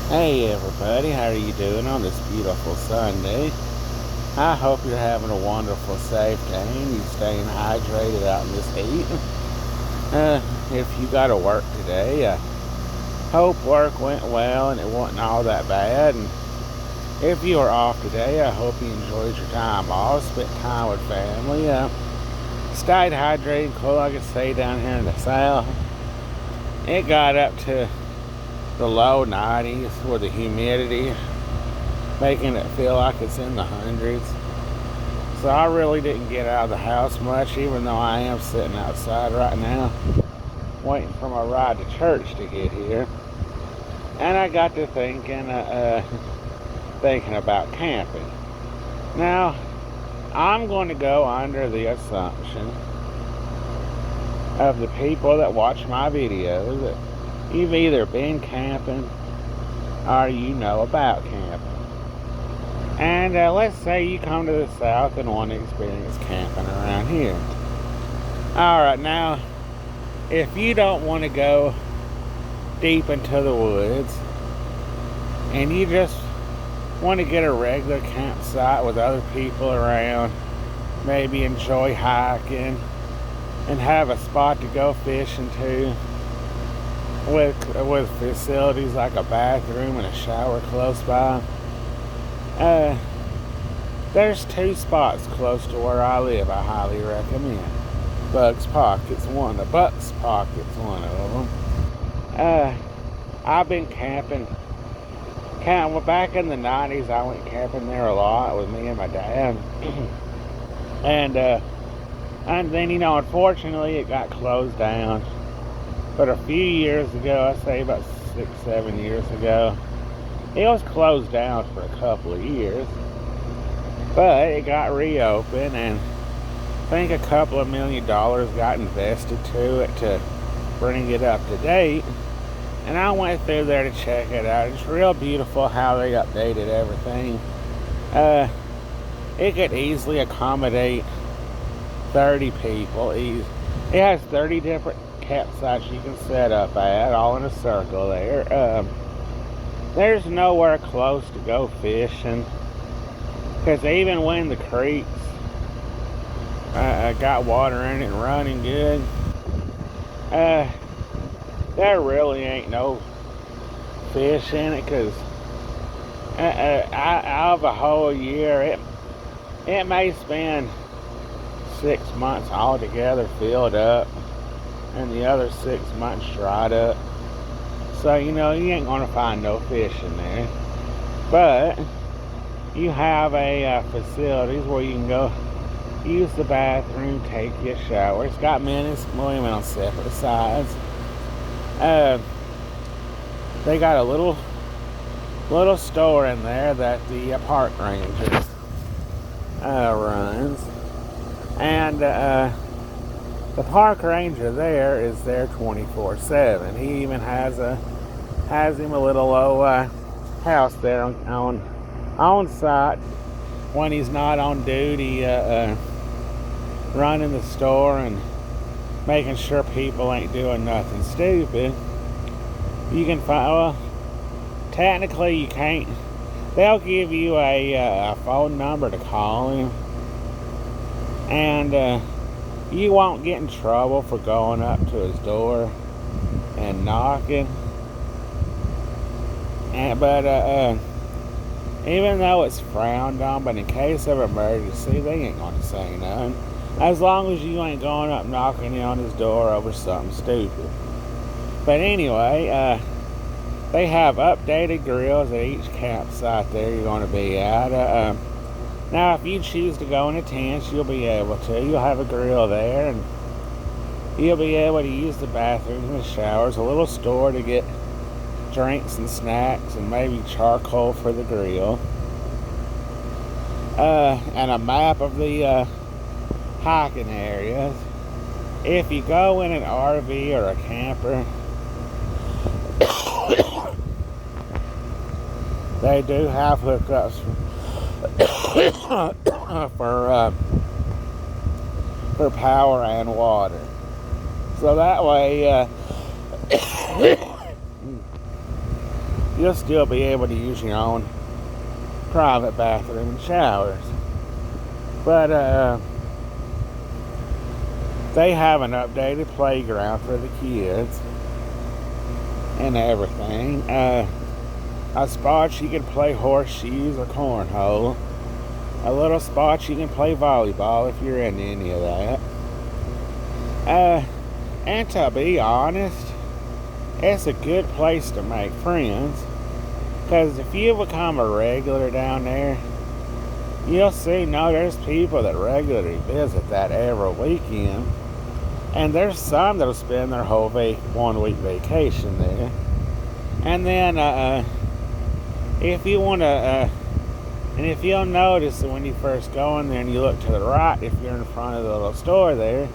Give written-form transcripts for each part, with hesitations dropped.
Hey everybody, how are you doing on this beautiful Sunday? I hope you're having a wonderful, safe day and you're staying hydrated out in this heat. If you got to work today, I hope work went well and it wasn't all that bad. And if you are off today, I hope you enjoyed your time off, spent time with family, stayed hydrated, cool, like I say, down here in the south. It got up to the low 90s with the humidity, making it feel like it's in the hundreds. So I really didn't get out of the house much, even though I am sitting outside right now, waiting for my ride to church to get here. And I got to thinking about camping. Now, I'm going to go under the assumption of the people that watch my videos that you've either been camping or you know about camping. And let's say you come to the south and want to experience camping around here. Alright, now, if you don't want to go deep into the woods and you just want to get a regular campsite with other people around, maybe enjoy hiking and have a spot to go fishing to, with facilities like a bathroom and a shower close by. There's two spots close to where I live I highly recommend. Bucks Pocket's one of them. I've been camping. Back in the 90s, I went camping there a lot with me and my dad. and then, unfortunately, it got closed down. But a few years ago, I say about 6-7 years ago, it was closed down for a couple of years. But it got reopened, and I think a couple of $1 million got invested to it to bring it up to date. And I went through there to check it out. It's real beautiful how they updated everything. It could easily accommodate 30 people. It has 30 different campsites you can set up at, all in a circle there. There's nowhere close to go fishing, because even when the creeks got water in it and running good, there really ain't no fish in it, because out of a whole year, it may spend 6 months altogether filled up, and the other 6 months dried up. So, you ain't going to find no fish in there. But you have facilities where you can go use the bathroom, take your shower. It's got men and women on separate sides. They got a little store in there that the park ranger runs. And the park ranger there is there 24/7. He even has him a little old house there on site when he's not on duty, running the store and making sure people ain't doing nothing stupid. You can find, technically you can't. They'll give you a phone number to call him, and you won't get in trouble for going up to his door and knocking. But even though it's frowned on, but in case of emergency, they ain't gonna say nothing. As long as you ain't going up knocking on his door over something stupid. But anyway, they have updated grills at each campsite there you're going to be at. Now, if you choose to go in a tent, you'll be able to. You'll have a grill there, and you'll be able to use the bathrooms and the showers, a little store to get drinks and snacks, and maybe charcoal for the grill. And a map of the hiking areas. If you go in an RV or a camper, they do have hookups for power and water. So that way, you'll still be able to use your own private bathroom and showers. But they have an updated playground for the kids and everything. A spot you can play horseshoes or cornhole. A little spot you can play volleyball if you're into any of that. And to be honest, it's a good place to make friends. Because if you become a regular down there, you'll see, there's people that regularly visit that every weekend. And there's some that'll spend their whole 1 week vacation there. And then, if you want to, and if you'll notice that when you first go in there and you look to the right, if you're in front of the little store there,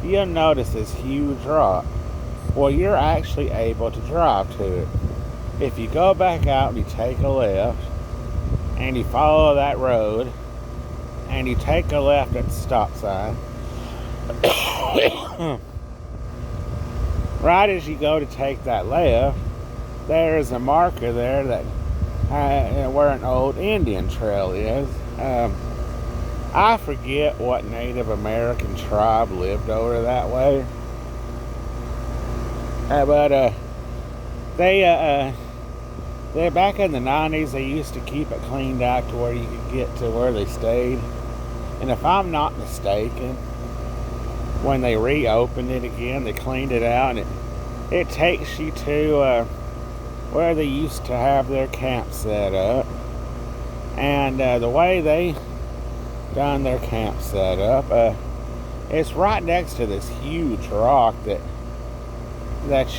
you'll notice this huge rock. Well, you're actually able to drive to it. If you go back out and you take a left, and you follow that road, and you take a left at the stop sign, right as you go to take that left, there is a marker there that where an old Indian trail is. I forget what Native American tribe lived over that way, but they back in the 90s, they used to keep it cleaned out to where you could get to where they stayed. And if I'm not mistaken, when they reopened it again, they cleaned it out, and it takes you to where they used to have their camp set up. And the way they done their camp set up, it's right next to this huge rock that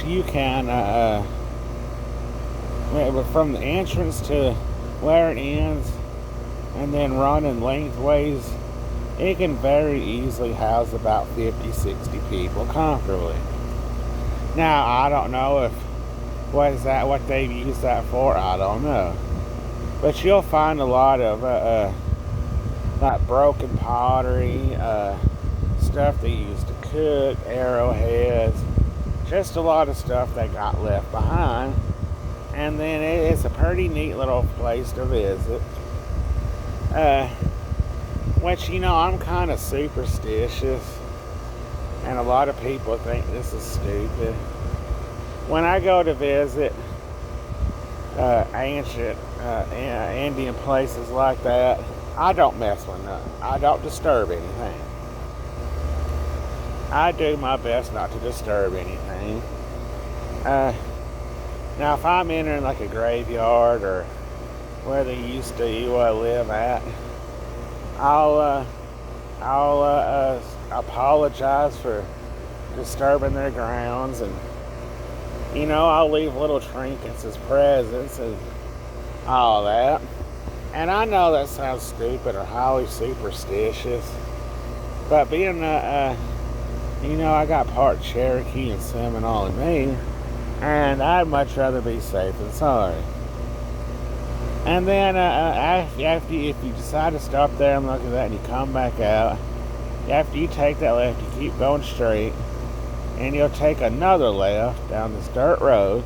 you can, from the entrance to where it ends, and then running lengthways, it can very easily house about 50, 60 people comfortably. Now, I don't know what they've used that for, I don't know. But you'll find a lot of like broken pottery, stuff they used to cook, arrowheads, just a lot of stuff that got left behind. And then it's a pretty neat little place to visit. Which, I'm kind of superstitious, and a lot of people think this is stupid. When I go to visit ancient Indian places like that, I don't mess with nothing. I don't disturb anything. I do my best not to disturb anything. Now, if I'm entering like a graveyard or where they used to live at, I'll apologize for disturbing their grounds, and I'll leave little trinkets as presents and all that. And I know that sounds stupid or highly superstitious, but being I got part Cherokee and Seminole in me, and I'd much rather be safe than sorry. And then if you decide to stop there and look at that and you come back out, after you take that left, you keep going straight, and you'll take another left down this dirt road.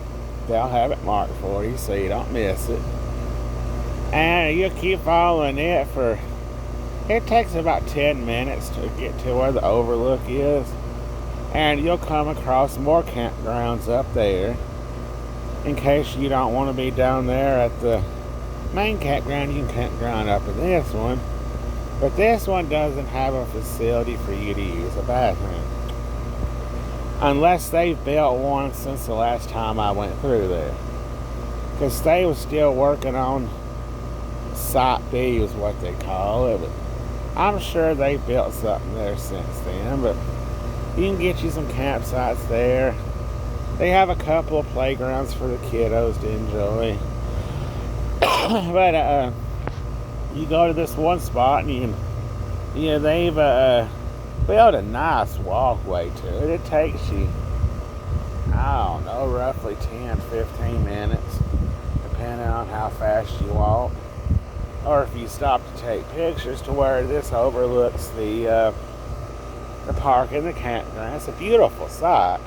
They'll have it marked for you so you don't miss it. And you'll keep following it it takes about 10 minutes to get to where the overlook is. And you'll come across more campgrounds up there, in case you don't want to be down there at the main campground. You can campground up in this one, but this one doesn't have a facility for you to use a bathroom, unless they've built one since the last time I went through there, because they were still working on Site B is what they call it, but I'm sure they built something there since then. But you can get you some campsites there. They have a couple of playgrounds for the kiddos to enjoy. But you go to this one spot and they've built a nice walkway to it. It takes you, I don't know, roughly 10, 15 minutes, depending on how fast you walk. Or if you stop to take pictures, to where this overlooks the park and the campground. It's a beautiful sight.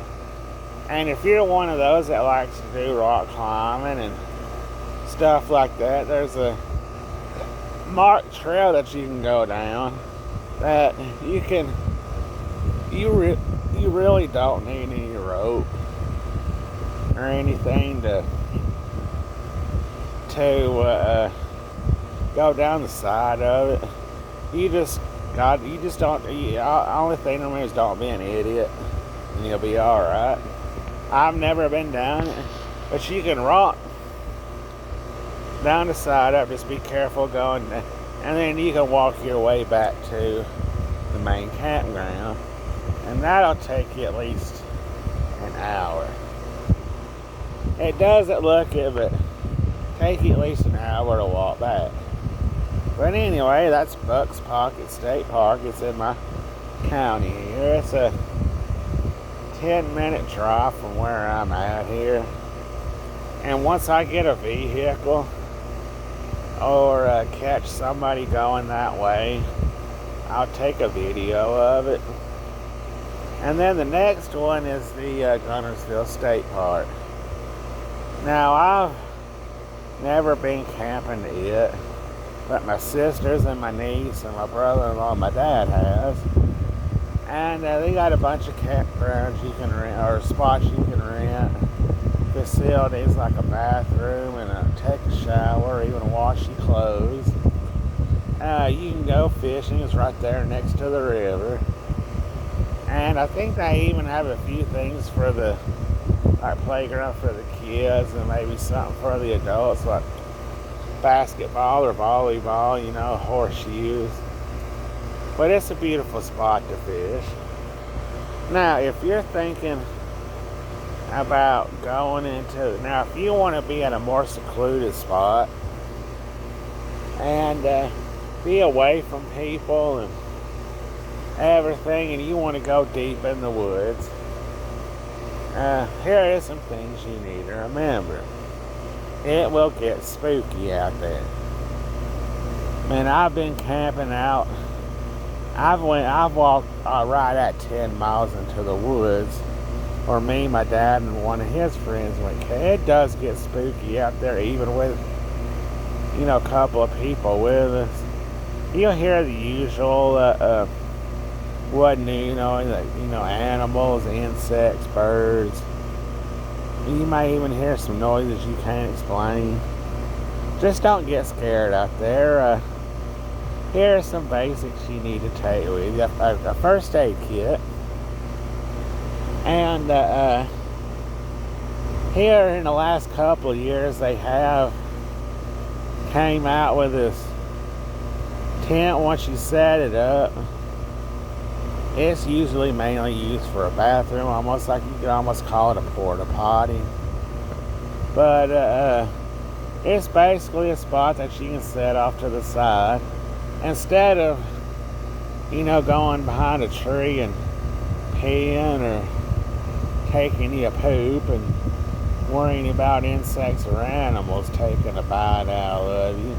And if you're one of those that likes to do rock climbing and stuff like that. There's a marked trail that you can go down that you really don't need any rope or anything to go down the side of it. You just don't. Only thing to is don't be an idiot, and you'll be all right. I've never been down it, but you can rock down the side up. Just be careful going, and then you can walk your way back to the main campground, and that'll take you at least an hour. It doesn't look it, but take you at least an hour to walk back. But anyway, that's Bucks Pocket State Park. It's in my county here. It's a 10-minute drive from where I'm at here. And once I get a vehicle or catch somebody going that way, I'll take a video of it. And then the next one is the Guntersville State Park. Now, I've never been camping it, but my sisters and my niece and my brother-in-law and my dad has. And they got a bunch of campgrounds you can rent, or spots you can rent. Facilities like a bathroom and take a shower, or even wash your clothes. You can go fishing. It's right there next to the river. And I think they even have a few things for the playground for the kids, and maybe something for the adults, like basketball or volleyball, horseshoes. But it's a beautiful spot to fish. Now, if you're thinking about going into, now if you want to be at a more secluded spot and be away from people and everything, and you want to go deep in the woods, here are some things you need to remember. It will get spooky out there. Man, I've been camping out. I've walked right at 10 miles into the woods, or me, my dad, and one of his friends went. It does get spooky out there, even with a couple of people with us. You'll hear the usual animals, insects, birds. You may even hear some noises you can't explain. Just don't get scared out there. Here are some basics you need to take with you. A first aid kit. And here in the last couple of years, they have came out with this tent. Once you set it up, it's usually mainly used for a bathroom, almost like you could almost call it a porta potty. But it's basically a spot that you can set off to the side. Instead of, going behind a tree and peeing or taking you a poop and worrying about insects or animals taking a bite out of you,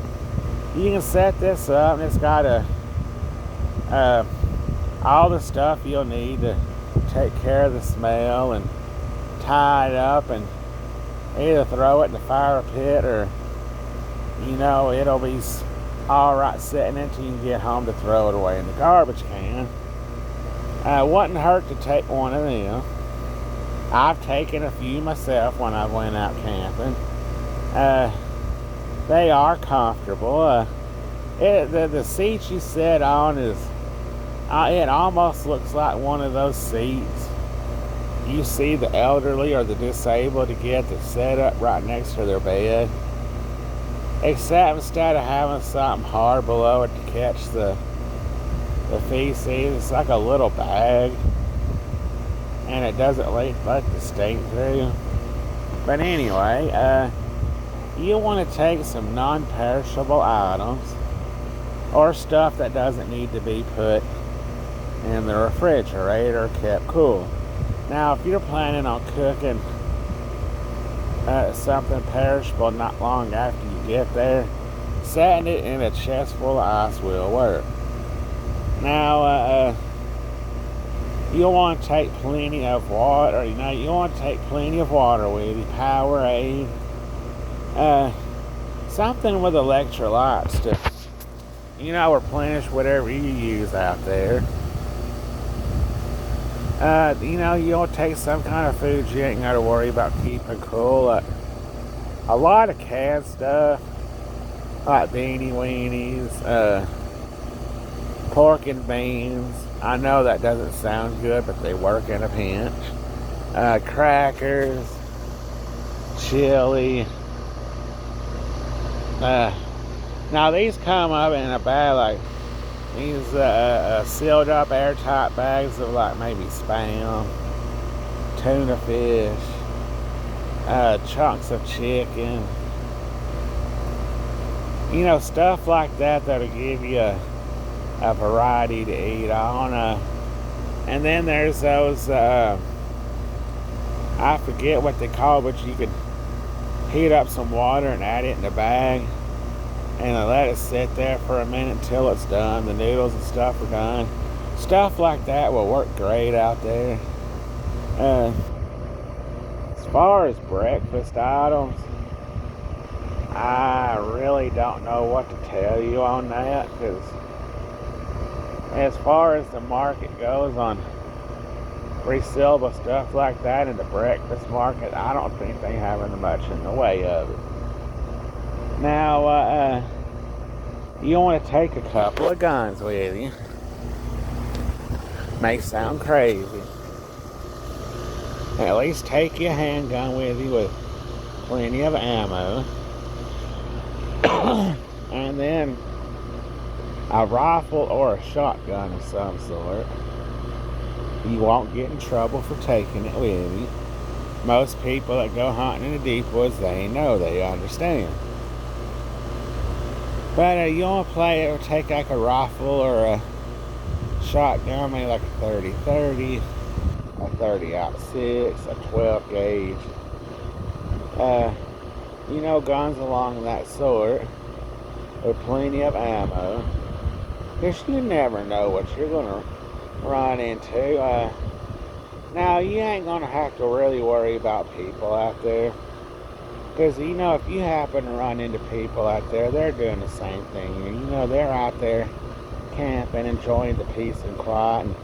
you can set this up, and it's got all the stuff you'll need to take care of the smell, and tie it up and either throw it in the fire pit, or it'll be all right sitting until you can get home to throw it away in the garbage can. Wouldn't hurt to take one of them. I've taken a few myself when I went out camping. They are comfortable. The seat you sit on is it almost looks like one of those seats you see the elderly or the disabled to get to set up right next to their bed. Except instead of having something hard below it to catch the feces, it's like a little bag, and it doesn't let the stink through. But anyway, you want to take some non-perishable items or stuff that doesn't need to be put in the refrigerator or kept cool. Now, if you're planning on cooking something perishable not long after you get there, setting it in a chest full of ice will work. Now, you'll want to take plenty of water. You want to take plenty of water with you. Powerade. something with electrolytes to, replenish whatever you use out there. You'll take some kind of food you ain't got to worry about keeping cool. A lot of canned stuff, like beanie weenies, pork and beans. I know that doesn't sound good, but they work in a pinch. Crackers, chili. Now these come up in a bag like these sealed up airtight bags of like maybe Spam, tuna fish, chunks of chicken. Stuff like that that'll give you a variety to eat on. And then there's those, I forget what they call it, but you can heat up some water and add it in the bag and let it sit there for a minute until it's done. The noodles and stuff are done. Stuff like that will work great out there. As far as breakfast items, I really don't know what to tell you on that, because as far as the market goes on resealable stuff like that in the breakfast market, I don't think they have much in the way of it. Now, you want to take a couple of guns with you. May sound crazy. At least take your handgun with you with plenty of ammo. And then a rifle or a shotgun of some sort. You won't get in trouble for taking it with you. Most people that go hunting in the deep woods, they know, they understand. But you want to play it or take like a rifle or a shotgun, maybe like a 30-30, a 30-06, a 12 gauge. Guns along that sort with plenty of ammo. Because you never know what you're going to run into. Now, you ain't going to have to really worry about people out there. Because, if you happen to run into people out there, they're doing the same thing. They're out there camping, enjoying the peace and quiet, and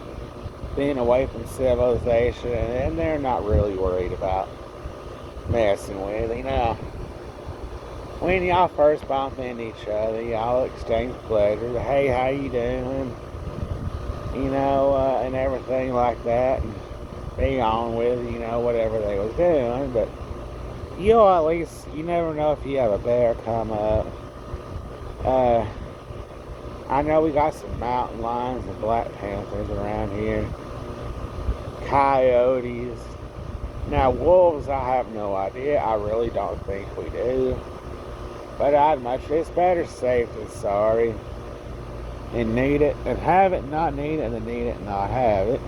being away from civilization, and they're not really worried about messing with you. When y'all first bump into each other, y'all exchange pleasure. Hey, how you doing? And everything like that, and be on with, whatever they was doing. But you'll at least, you never know if you have a bear come up. I know we got some mountain lions and black panthers around here. Coyotes. Now, wolves, I have no idea. I really don't think we do. But it's better safe than sorry. And need it and have it, not need it, and need it and not have it.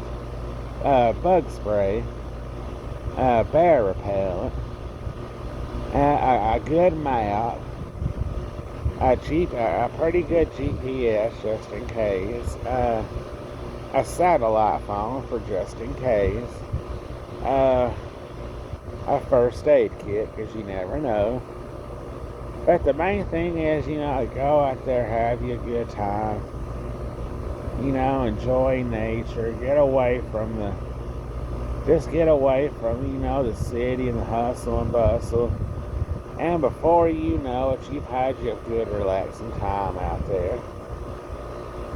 Bug spray. Bear repellent. A good map. A pretty good GPS just in case. A satellite phone for just in case. A first aid kit, because you never know. But the main thing is, go out there, have you a good time. Enjoy nature. Get away from the city and the hustle and bustle. And before you know it, you've had your good relaxing time out there.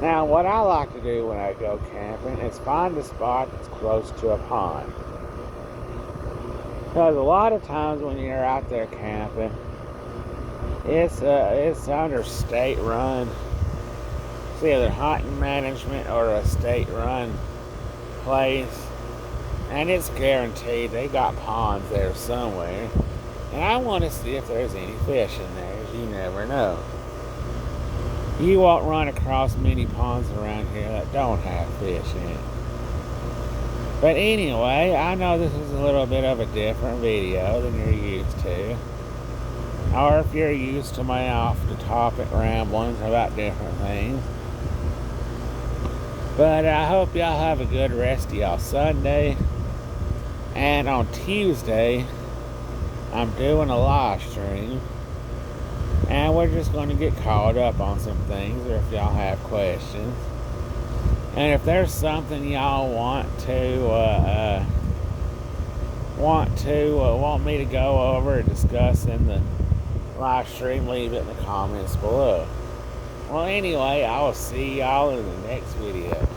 Now, what I like to do when I go camping is find a spot that's close to a pond. Because a lot of times when you're out there camping, it's under state-run. It's either hunting management or a state-run place. And it's guaranteed they got ponds there somewhere. And I want to see if there's any fish in there, as you never know. You won't run across many ponds around here that don't have fish in it. But anyway, I know this is a little bit of a different video than you're used to. Or if you're used to my off-the-topic ramblings about different things. But I hope y'all have a good rest of y'all Sunday. And on Tuesday, I'm doing a live stream. And we're just going to get caught up on some things, or if y'all have questions. And if there's something y'all want me to go over or discuss in the live stream, leave it in the comments below. Well, anyway, I will see y'all in the next video.